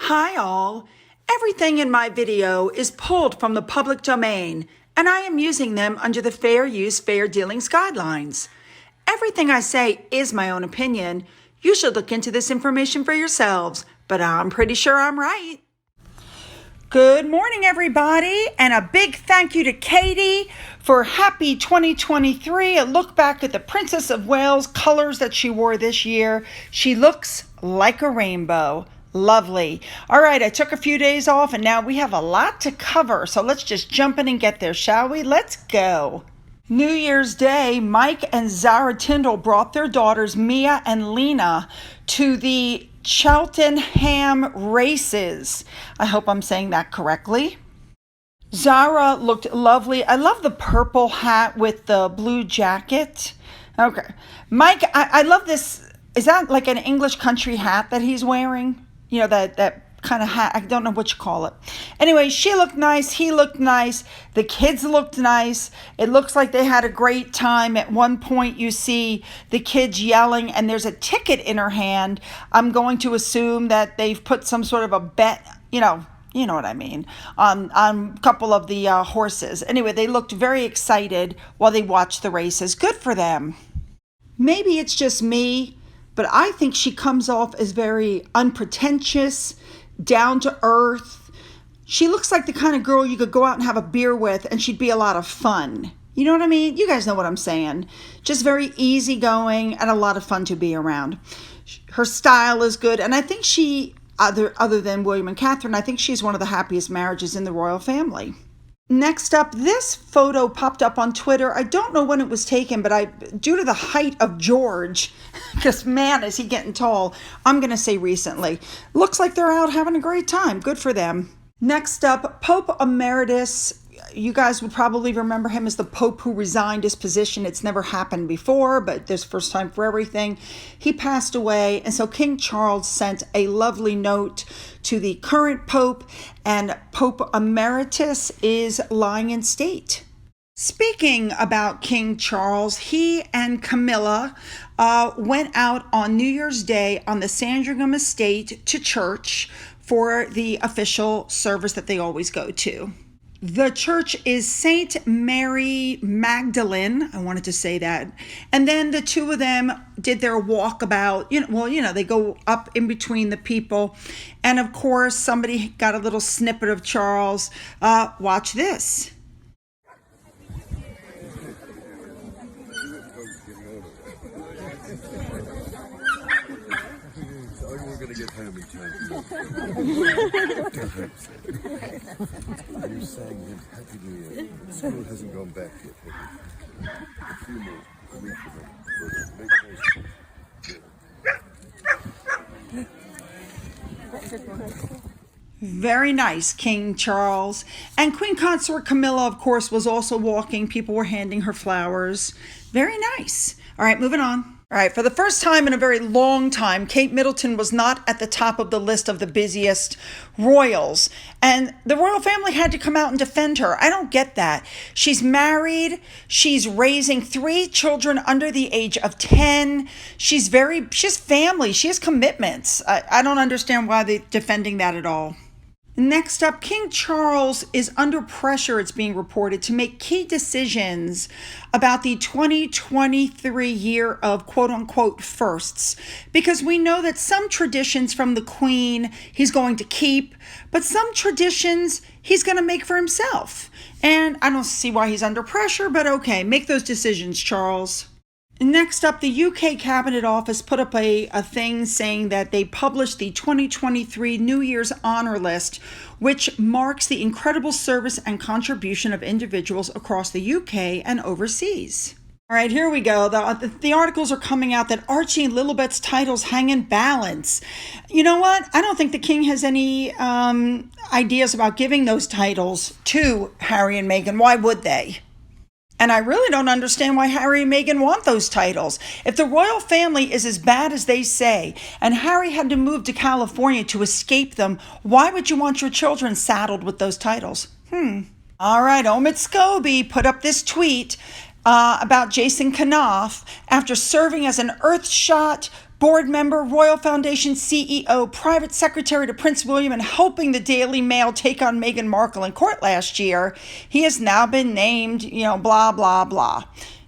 Hi all! Everything in my video is pulled from the public domain, and I am using them under the Fair Use, Fair Dealings guidelines. Everything I say is my own opinion. You should look into this information for yourselves, but I'm pretty sure I'm right. Good morning, everybody, and a big thank you to Katie for happy 2023. A look back at the Princess of Wales colors that she wore this year. She looks like a rainbow. Lovely. All right, I took a few days off, and now we have a lot to cover, so let's just jump in and get there, shall we? Let's go. New Year's Day, Mike and Zara Tindall brought their daughters Mia and Lena to the Cheltenham races. I hope I'm saying that correctly. Zara looked lovely. I love the purple hat with the blue jacket. Okay. Mike, I love this. Is that like an English country hat that he's wearing? You know, that kind of hat. I don't know what you call it. Anyway, she looked nice. He looked nice. The kids looked nice. It looks like they had a great time. At one point, you see the kids yelling, and there's a ticket in her hand. I'm going to assume that they've put some sort of a bet, you know what I mean, on a couple of the horses. Anyway, they looked very excited while they watched the races. Good for them. Maybe it's just me, but I think she comes off as very unpretentious, down to earth. She looks like the kind of girl you could go out and have a beer with, and she'd be a lot of fun. You know what I mean? You guys know what I'm saying. Just very easygoing and a lot of fun to be around. Her style is good, and I think she, other than William and Catherine, I think she's one of the happiest marriages in the royal family. Next up, this photo popped up on Twitter. I don't know when it was taken, but due to the height of George, because man, is he getting tall, I'm going to say recently. Looks like they're out having a great time. Good for them. Next up, Pope Emeritus. You guys would probably remember him as the Pope who resigned his position. It's never happened before, but this first time for everything. He passed away, and so King Charles sent a lovely note to the current Pope, and Pope Emeritus is lying in state. Speaking about King Charles, he and Camilla went out on New Year's Day on the Sandringham estate to church for the official service that they always go to. The church is St. Mary Magdalene. I wanted to say that. And then the two of them did their walkabout. They go up in between the people. And of course, somebody got a little snippet of Charles. Watch this. We're going to get home in time. You sang him Happy New Year. School hasn't gone back yet. A few more weeks of it. Very nice, King Charles. And Queen Consort Camilla, of course, was also walking. People were handing her flowers. Very nice. All right, moving on. All right, for the first time in a very long time, Kate Middleton was not at the top of the list of the busiest royals. And the royal family had to come out and defend her. I don't get that. She's married. She's raising 3 children under the age of 10. She's family. She has commitments. I don't understand why they're defending that at all. Next up, King Charles is under pressure, it's being reported, to make key decisions about the 2023 year of quote-unquote firsts, because we know that some traditions from the Queen he's going to keep, but some traditions he's going to make for himself. And I don't see why he's under pressure, but okay, make those decisions, Charles. Next up, the UK Cabinet Office put up a thing saying that they published the 2023 New Year's Honor List, which marks the incredible service and contribution of individuals across the UK and overseas. All right, here we go. The articles are coming out that Archie and Lilibet's titles hang in balance. You know what? I don't think the king has any ideas about giving those titles to Harry and Meghan. Why would they? And I really don't understand why Harry and Meghan want those titles. If the royal family is as bad as they say, and Harry had to move to California to escape them, why would you want your children saddled with those titles? All right, Omid Scobie put up this tweet about Jason Knopf after serving as an Earthshot board member, Royal Foundation CEO, private secretary to Prince William, and helping the Daily Mail take on Meghan Markle in court last year, he has now been named, blah, blah, blah.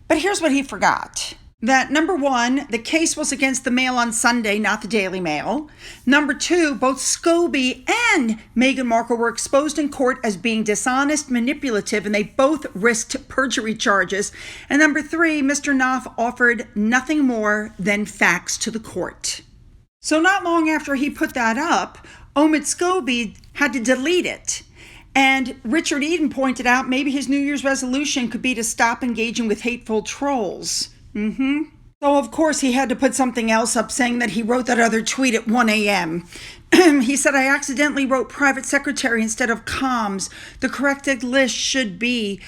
But here's what he forgot. That number one, the case was against the Mail on Sunday, not the Daily Mail. Number two, both Scobie and Meghan Markle were exposed in court as being dishonest, manipulative, and they both risked perjury charges. And number three, Mr. Knopf offered nothing more than facts to the court. So not long after he put that up, Omid Scobie had to delete it. And Richard Eden pointed out maybe his New Year's resolution could be to stop engaging with hateful trolls. So, of course, he had to put something else up saying that he wrote that other tweet at 1 a.m. He said, I accidentally wrote private secretary instead of comms. The corrected list should be,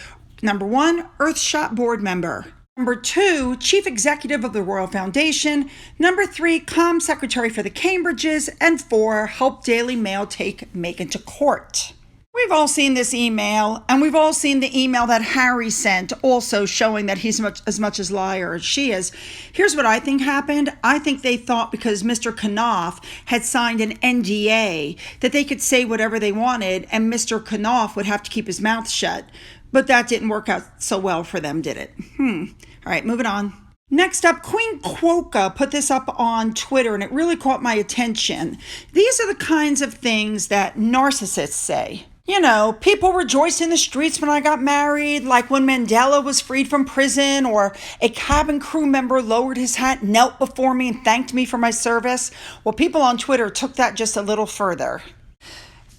number one, Earthshot board member. Number two, chief executive of the Royal Foundation. Number three, comms secretary for the Cambridges. And four, help Daily Mail take Meghan to court. We've all seen this email, and we've all seen the email that Harry sent, also showing that he's as much a liar as she is. Here's what I think happened. I think they thought because Mr. Knopf had signed an NDA that they could say whatever they wanted, and Mr. Knopf would have to keep his mouth shut. But that didn't work out so well for them, did it? All right, moving on. Next up, Queen Quokka put this up on Twitter, and it really caught my attention. These are the kinds of things that narcissists say. People rejoiced in the streets when I got married, like when Mandela was freed from prison, or a cabin crew member lowered his hat, knelt before me, and thanked me for my service. Well, people on Twitter took that just a little further.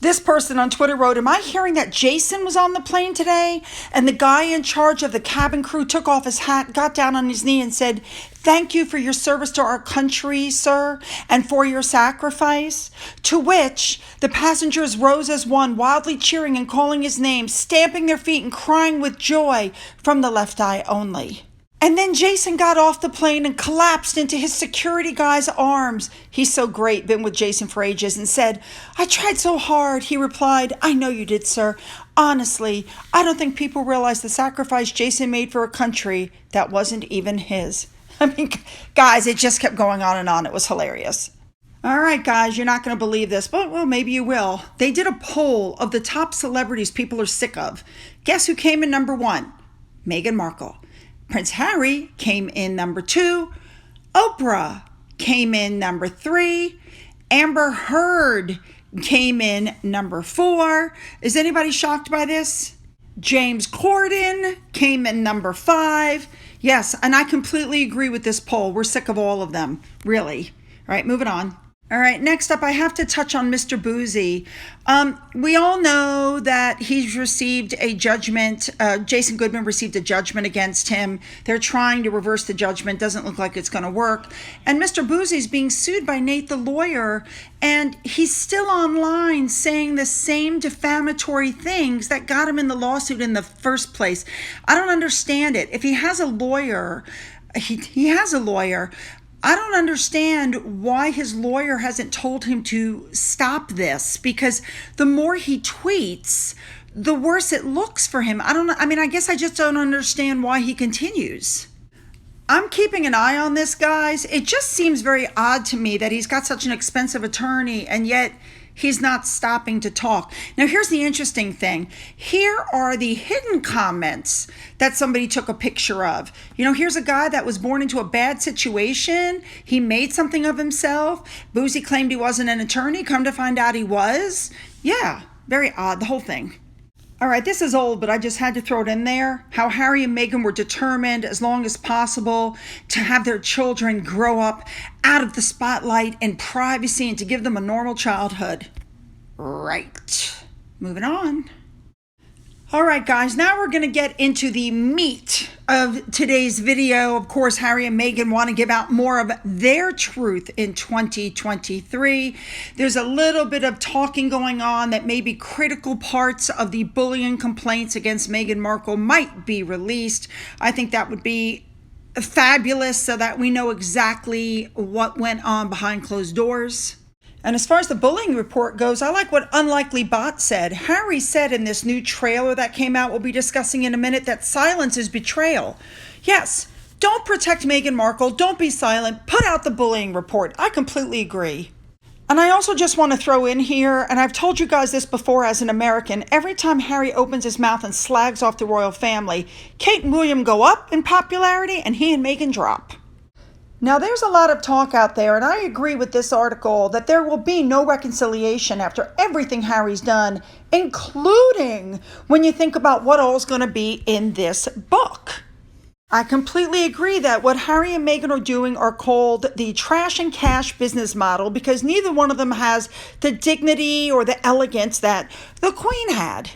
This person on Twitter wrote, am I hearing that Jason was on the plane today? And the guy in charge of the cabin crew took off his hat, got down on his knee and said, thank you for your service to our country, sir, and for your sacrifice. To which the passengers rose as one, wildly cheering and calling his name, stamping their feet and crying with joy from the left eye only. And then Jason got off the plane and collapsed into his security guy's arms. He's so great, been with Jason for ages, and said, I tried so hard. He replied, I know you did, sir. Honestly, I don't think people realize the sacrifice Jason made for a country that wasn't even his. Guys, it just kept going on and on. It was hilarious. All right, guys, you're not going to believe this, but well, maybe you will. They did a poll of the top celebrities people are sick of. Guess who came in number one? Meghan Markle. Prince Harry came in number two. Oprah came in number three. Amber Heard came in number four. Is anybody shocked by this? James Corden came in number five. Yes, and I completely agree with this poll. We're sick of all of them, really. All right, moving on. All right, next up, I have to touch on Mr. Bouzy. We all know that he's received a judgment. Jason Goodman received a judgment against him. They're trying to reverse the judgment. Doesn't look like it's going to work. And Mr. Bouzy is being sued by Nate the lawyer, and he's still online saying the same defamatory things that got him in the lawsuit in the first place. I don't understand it. If he has a lawyer, he has a lawyer. I don't understand why his lawyer hasn't told him to stop this, because the more he tweets, the worse it looks for him. I guess I just don't understand why he continues. I'm keeping an eye on this, guys. It just seems very odd to me that he's got such an expensive attorney and yet he's not stopping to talk. Now, here's the interesting thing. Here are the hidden comments that somebody took a picture of. Here's a guy that was born into a bad situation. He made something of himself. Bouzy claimed he wasn't an attorney. Come to find out he was. Yeah, very odd, the whole thing. All right, this is old, but I just had to throw it in there. How Harry and Meghan were determined as long as possible to have their children grow up out of the spotlight and privacy and to give them a normal childhood. Right. Moving on. All right, guys, now we're going to get into the meat of today's video. Of course, Harry and Meghan want to give out more of their truth in 2023. There's a little bit of talking going on that maybe critical parts of the bullying complaints against Meghan Markle might be released. I think that would be fabulous so that we know exactly what went on behind closed doors. And as far as the bullying report goes, I like what Unlikely Bot said. Harry said in this new trailer that came out, we'll be discussing in a minute, that silence is betrayal. Yes, Don't protect Meghan Markle. Don't be silent. Put out the bullying report. I completely agree. And I also just want to throw in here, and I've told you guys this before as an American, every time Harry opens his mouth and slags off the royal family, Kate and William go up in popularity and he and Meghan drop. Now, there's a lot of talk out there, and I agree with this article, that there will be no reconciliation after everything Harry's done, including when you think about what all's going to be in this book. I completely agree that what Harry and Meghan are doing are called the trash and cash business model because neither one of them has the dignity or the elegance that the Queen had.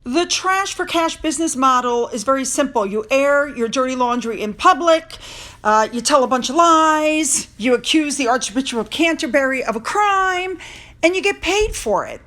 The trash for cash business model is very simple. You air your dirty laundry in public, you tell a bunch of lies, you accuse the Archbishop of Canterbury of a crime, and you get paid for it.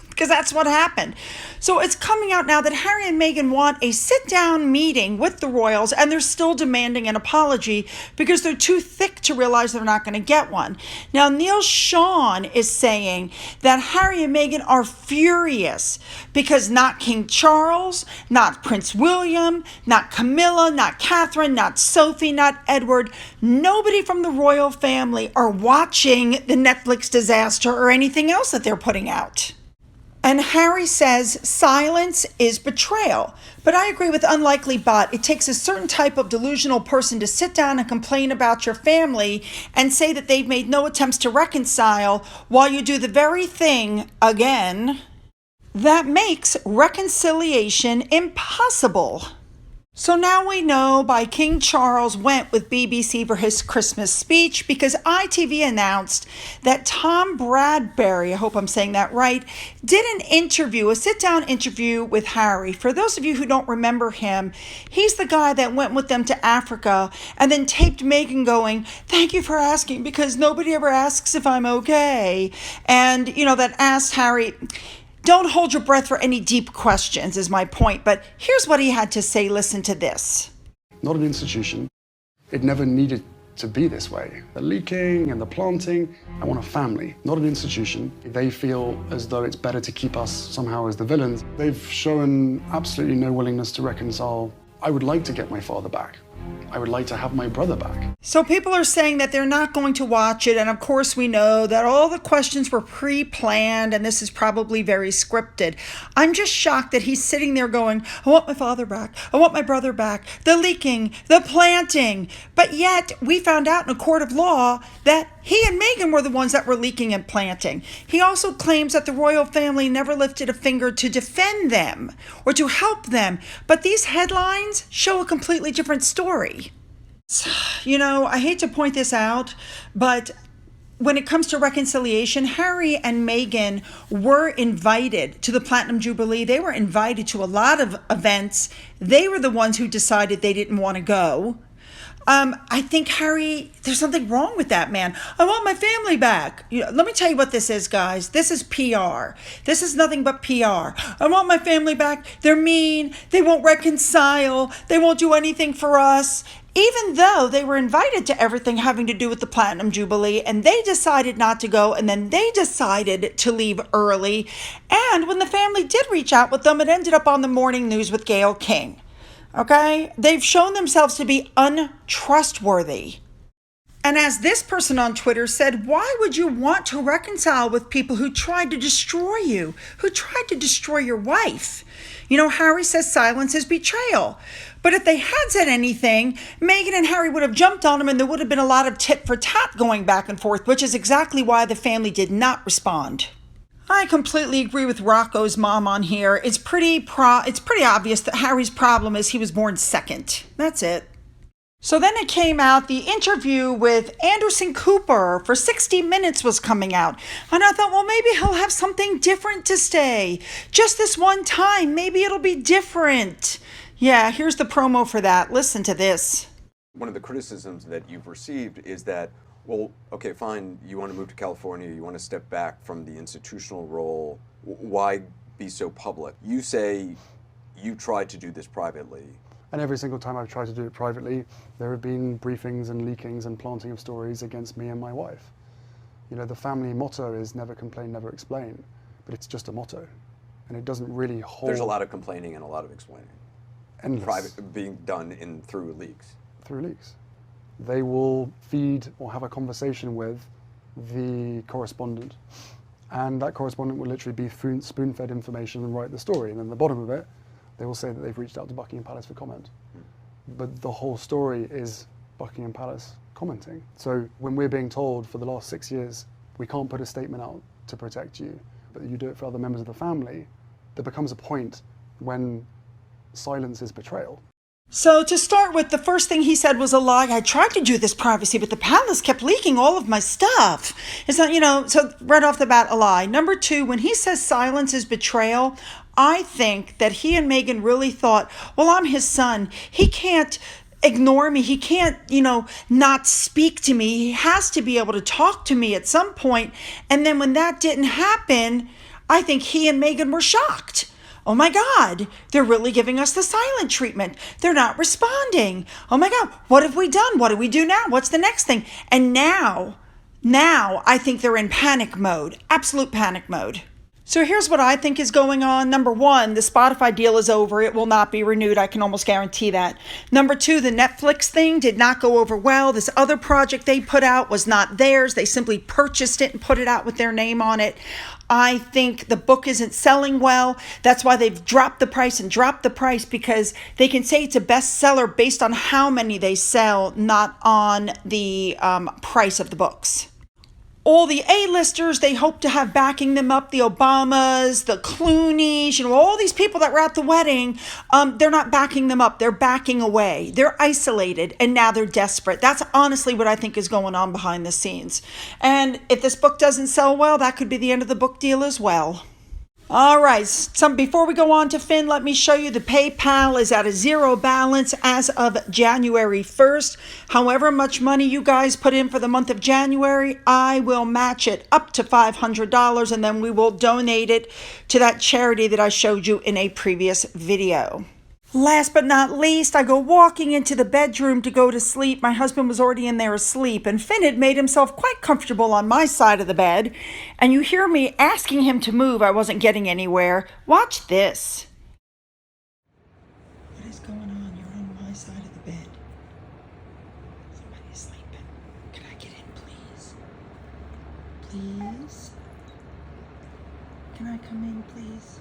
Because that's what happened. So it's coming out now that Harry and Meghan want a sit-down meeting with the royals, and they're still demanding an apology because they're too thick to realize they're not going to get one. Now, Neil Sean is saying that Harry and Meghan are furious because not King Charles, not Prince William, not Camilla, not Catherine, not Sophie, not Edward, nobody from the royal family are watching the Netflix disaster or anything else that they're putting out. And Harry says silence is betrayal. But I agree with Unlikely Bot. It takes a certain type of delusional person to sit down and complain about your family and say that they've made no attempts to reconcile while you do the very thing again that makes reconciliation impossible. So now we know why King Charles went with BBC for his Christmas speech because ITV announced that Tom Bradbury, I hope I'm saying that right, did an interview, a sit-down interview with Harry. For those of you who don't remember him, he's the guy that went with them to Africa and then taped Meghan going, "Thank you for asking because nobody ever asks if I'm okay." And, that asked Harry, don't hold your breath for any deep questions is my point, but here's what he had to say. Listen to this. Not an institution. It never needed to be this way. The leaking and the planting, I want a family, not an institution. They feel as though it's better to keep us somehow as the villains. They've shown absolutely no willingness to reconcile. I would like to get my father back. I would like to have my brother back. So people are saying that they're not going to watch it. And of course, we know that all the questions were pre-planned and this is probably very scripted. I'm just shocked that he's sitting there going, I want my father back. I want my brother back. The leaking, the planting. But yet we found out in a court of law that he and Meghan were the ones that were leaking and planting. He also claims that the royal family never lifted a finger to defend them or to help them. But these headlines show a completely different story. I hate to point this out, but when it comes to reconciliation, Harry and Meghan were invited to the Platinum Jubilee. They were invited to a lot of events. They were the ones who decided they didn't want to go. I think Harry, there's something wrong with that man. I want my family back. Let me tell you what this is, guys. This is PR. This is nothing but PR. I want my family back. They're mean. They won't reconcile. They won't do anything for us. Even though they were invited to everything having to do with the Platinum Jubilee, and they decided not to go, and then they decided to leave early. And when the family did reach out with them, it ended up on the morning news with Gayle King. Okay? They've shown themselves to be untrustworthy. And as this person on Twitter said, why would you want to reconcile with people who tried to destroy you, who tried to destroy your wife? Harry says silence is betrayal. But if they had said anything, Meghan and Harry would have jumped on him and there would have been a lot of tit for tat going back and forth, which is exactly why the family did not respond. I completely agree with Rocco's mom on here. It's pretty obvious that Harry's problem is he was born second. That's it. So then it came out, the interview with Anderson Cooper for 60 Minutes was coming out. And I thought, well, maybe he'll have something different to say. Just this one time, maybe it'll be different. Yeah, here's the promo for that. Listen to this. One of the criticisms that you've received is that, well, okay, fine, you want to move to California, you want to step back from the institutional role. Why be so public? You say you tried to do this privately. And every single time I've tried to do it privately, there have been briefings and leakings and planting of stories against me and my wife. The family motto is never complain, never explain, but it's just a motto. And it doesn't really hold. There's a lot of complaining and a lot of explaining. Endless. Private being done through leaks. through leaks. They will feed or have a conversation with the correspondent, and that correspondent will literally be spoon-fed information and write the story, and then at the bottom of it, they will say that they've reached out to Buckingham Palace for comment. But the whole story is Buckingham Palace commenting. So when we're being told for the last 6 years, we can't put a statement out to protect you, but you do it for other members of the family, there becomes a point when silence is betrayal. So to start with, the first thing he said was a lie. I tried to do this privacy, but the palace kept leaking all of my stuff. It's not, so right off the bat, a lie. Number two, when he says silence is betrayal, I think that he and Meghan really thought, well, I'm his son. He can't ignore me. He can't, not speak to me. He has to be able to talk to me at some point. And then when that didn't happen, I think he and Meghan were shocked. Oh my God, they're really giving us the silent treatment. They're not responding. Oh my God, what have we done? What do we do now? What's the next thing? And now I think they're in panic mode, absolute panic mode. So here's what I think is going on. Number one, the Spotify deal is over. It will not be renewed. I can almost guarantee that. Number two, the Netflix thing did not go over well. This other project they put out was not theirs. They simply purchased it and put it out with their name on it. I think the book isn't selling well. That's why they've dropped the price because they can say it's a bestseller based on how many they sell, not on the price of the books. All the A-listers they hope to have backing them up, the Obamas, the Clooneys, all these people that were at the wedding, they're not backing them up. They're backing away. They're isolated, and now they're desperate. That's honestly what I think is going on behind the scenes. And if this book doesn't sell well, that could be the end of the book deal as well. All right, before we go on to Finn, let me show you the PayPal is at a zero balance as of January 1st. However much money you guys put in for the month of January, I will match it up to $500, and then we will donate it to that charity that I showed you in a previous video. Last but not least, I go walking into the bedroom to go to sleep. My husband was already in there asleep, and Finn had made himself quite comfortable on my side of the bed. And you hear me asking him to move. I wasn't getting anywhere. Watch this. What is going on? You're on my side of the bed. Somebody's sleeping. Can I get in, please? Please? Can I come in, please?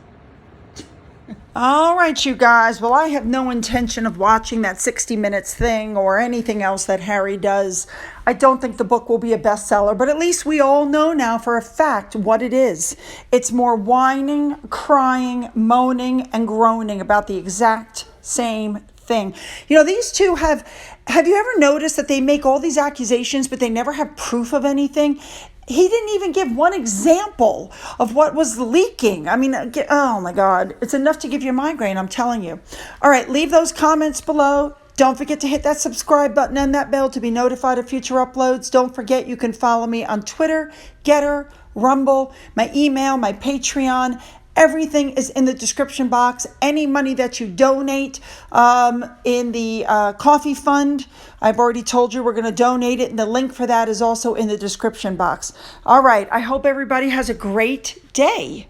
All right, you guys. Well, I have no intention of watching that 60 Minutes thing or anything else that Harry does. I don't think the book will be a bestseller, but at least we all know now for a fact what it is. It's more whining, crying, moaning, and groaning about the exact same thing. These two have you ever noticed that they make all these accusations, but they never have proof of anything? He didn't even give one example of what was leaking. I mean, oh my God, it's enough to give you a migraine, I'm telling you. All right, leave those comments below. Don't forget to hit that subscribe button and that bell to be notified of future uploads. Don't forget you can follow me on Twitter, Getter, Rumble, my email, my Patreon. Everything is in the description box. Any money that you donate in the coffee fund, I've already told you we're going to donate it, and the link for that is also in the description box. All right, I hope everybody has a great day.